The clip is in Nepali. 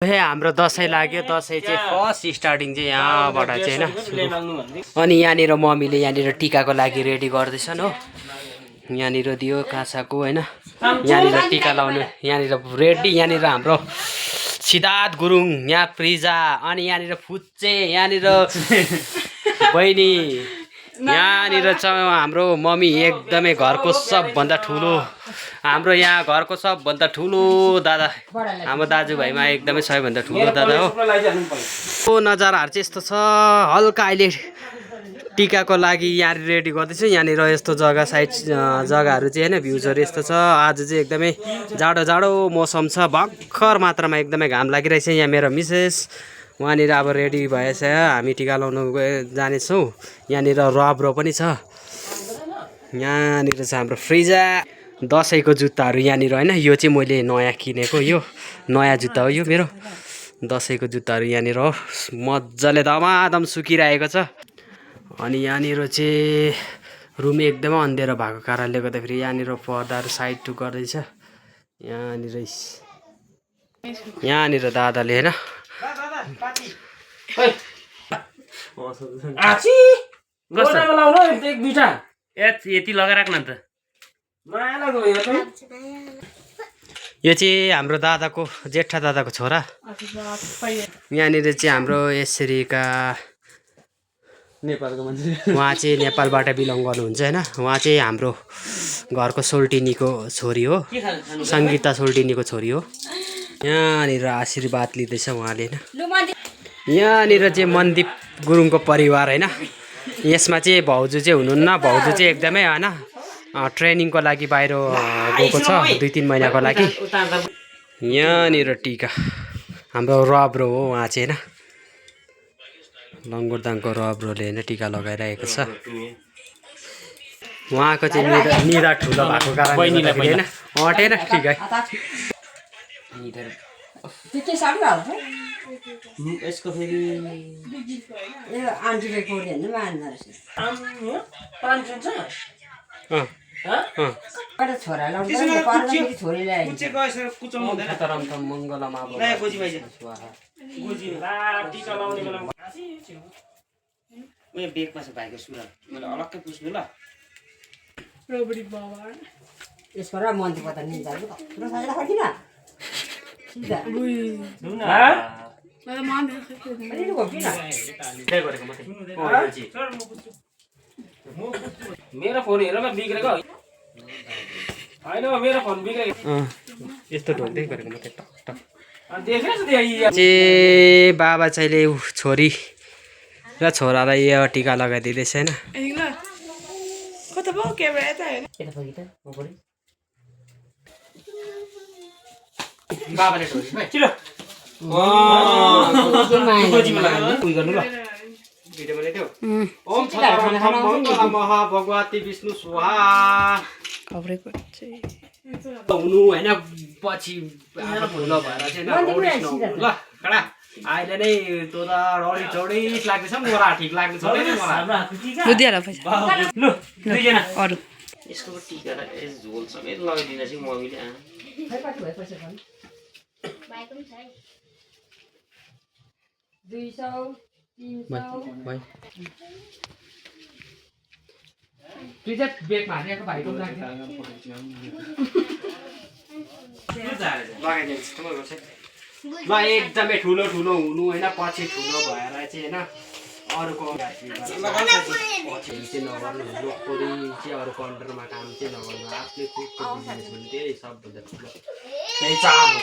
हाम्रो दसैँ लाग्यो। दसैँ चाहिँ फर्स्ट स्टार्टिङ चाहिँ यहाँबाट चाहिँ होइन। अनि यहाँनिर मम्मीले यहाँनिर टिकाको लागि रेडी गर्दैछन् हो। यहाँनिर दियो काँसाको होइन। यहाँनिर टिका लाउनु यहाँनिर रेडी। यहाँनिर हाम्रो सिद्धार्थ गुरुङ, यहाँ प्रिजा, अनि यहाँनिर फुच्चे, यहाँनिर बहिनी, यहाँनिर छ हाम्रो मम्मी। एकदमै घरको सबभन्दा ठुलो, हाम्रो यहाँ घरको सबभन्दा ठुलो दादा, हाम्रो दाजुभाइमा एकदमै सबैभन्दा ठुलो दादा हो। यो नजाराहरू चाहिँ यस्तो छ। हल्का अहिले टिकाको लागि यहाँ रेडी गर्दैछु। यहाँनिर यस्तो जग्गा साइड जग्गाहरू चाहिँ होइन, भ्युजहरू यस्तो छ। आज चाहिँ एकदमै जाडो जाडो मौसम छ। भर्खर मात्रामा एकदमै घाम लागिरहेछ। यहाँ मेरो मिसेस उहाँनिर अब रेडी भएछ। हामी टिका लाउनु जानेछौँ। यहाँनिर रब्रो पनि छ। यहाँनिर छ हाम्रो फ्रिजा। दसैँको जुत्ताहरू यहाँनिर होइन। यो चाहिँ मैले नयाँ किनेको, यो नयाँ जुत्ता हो यो मेरो। दसैँको जुत्ताहरू यहाँनिर हो। मजाले दमादम सुकिरहेको छ। अनि यहाँनिर चाहिँ रुम एकदमै अँध्यारो भएको कारणले गर्दाखेरि यहाँनिर पर्दाहरू साइड टु गर्दैछ। यहाँनिर दादाले होइन यति लगाइराख न त। यो चाहिँ हाम्रो दादाको जेठा दादाको छोरा। यहाँनिर चाहिँ हाम्रो यसरीका नेपालको मान्छे, उहाँ चाहिँ नेपालबाट बिलङ गर्नुहुन्छ होइन। उहाँ चाहिँ हाम्रो घरको सोल्टिनीको छोरी हो, सङ्गीता सोल्टिनीको छोरी हो। यहाँनिर आशीर्वाद लिँदैछ उहाँले होइन। यहाँनिर चाहिँ मनदीप गुरुङको परिवार होइन। यसमा चाहिँ भाउजू चाहिँ हुनुहुन्न। भाउजू चाहिँ एकदमै होइन ट्रेनिङको लागि बाहिर गएको छ 2-3 महिनाको लागि। यहाँनिर टिका हाम्रो रब्रो हो उहाँ चाहिँ होइन। लङ्गुरदाङको रब्रोले होइन टिका लगाइरहेको छ। उहाँको चाहिँ निधा ठुलो भएको कारणले होइन अँटेन टिका। यसको फेरि बेगमा छ भाइको सुरा, मैले अलग्गै पुस्नु ल। यसबाट मन्त्री पता निजाल्नु त पुरा साइला खकिन सिधा मेरो फोन हेरेर बिग्रेको होइन। मेरो फोन बिग्रेको यस्तो ढोक्दै गरेको मात्रै टक टक चाहिँ बाबा चाहिँले छोरी र छोरालाई यो टिका लगाइदिँदैछ होइन। बाबाले ओम भगवती विष्णु स्वाहा हुनु होइन। पछि ठुलो भएर चाहिँ ल कडा अहिले नै तँ त रडी चौडिस लाग्दैछ। मोरा ठिक लाग्नु छैन मलाई। यसको टिका र झोल समेत लगाइदिँदा चाहिँ मम्मीले ल एकदमै ठुलो ठुलो हुनु होइन। पछि ठुलो भएर चाहिँ होइन अरूको पछि चाहिँ नगर्नु। लोकपोरी चाहिँ अरूको अन्डरमा काम चाहिँ नगर्नु। आफ्नै खुदको बिजनेस भने त्यही सबभन्दा ठुलो त्यही चाह हो।